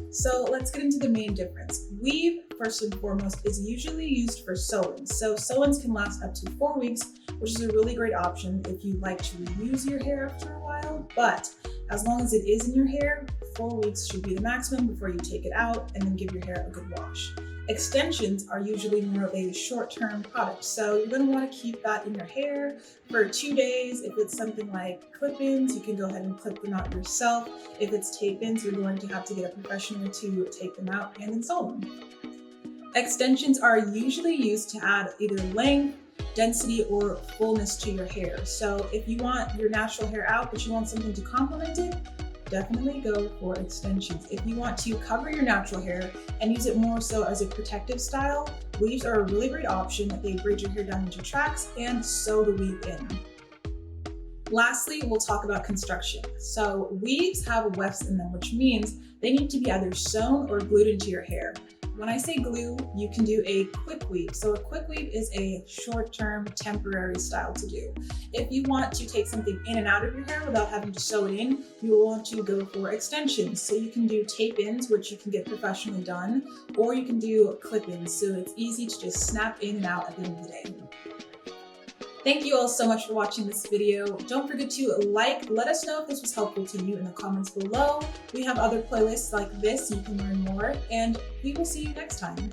So let's get into the main difference. Weave, first and foremost, is usually used for sew-ins. So sew-ins can last up to 4 weeks, which is a really great option if you like to reuse your hair after a while. But as long as it is in your hair, 4 weeks should be the maximum before you take it out and then give your hair a good wash. Extensions are usually more of a short-term product, so you're going to want to keep that in your hair for 2 days. If it's something like clip-ins, you can go ahead and clip them out yourself. If it's tape-ins, you're going to have to get a professional to take them out and install them. Extensions are usually used to add either length, density, or fullness to your hair. So if you want your natural hair out, but you want something to complement it, definitely go for extensions. If you want to cover your natural hair and use it more so as a protective style, weaves are a really great option. They braid your hair down into tracks and sew the weave in. Lastly, we'll talk about construction. So weaves have wefts in them, which means they need to be either sewn or glued into your hair. When I say glue, you can do a quick weave. So a quick weave is a short-term, temporary style to do. If you want to take something in and out of your hair without having to sew it in, you will want to go for extensions. So you can do tape-ins, which you can get professionally done, or you can do clip-ins. So it's easy to just snap in and out at the end of the day. Thank you all so much for watching this video. Don't forget to let us know if this was helpful to you in the comments below. We have other playlists like this, so you can learn more, and we will see you next time.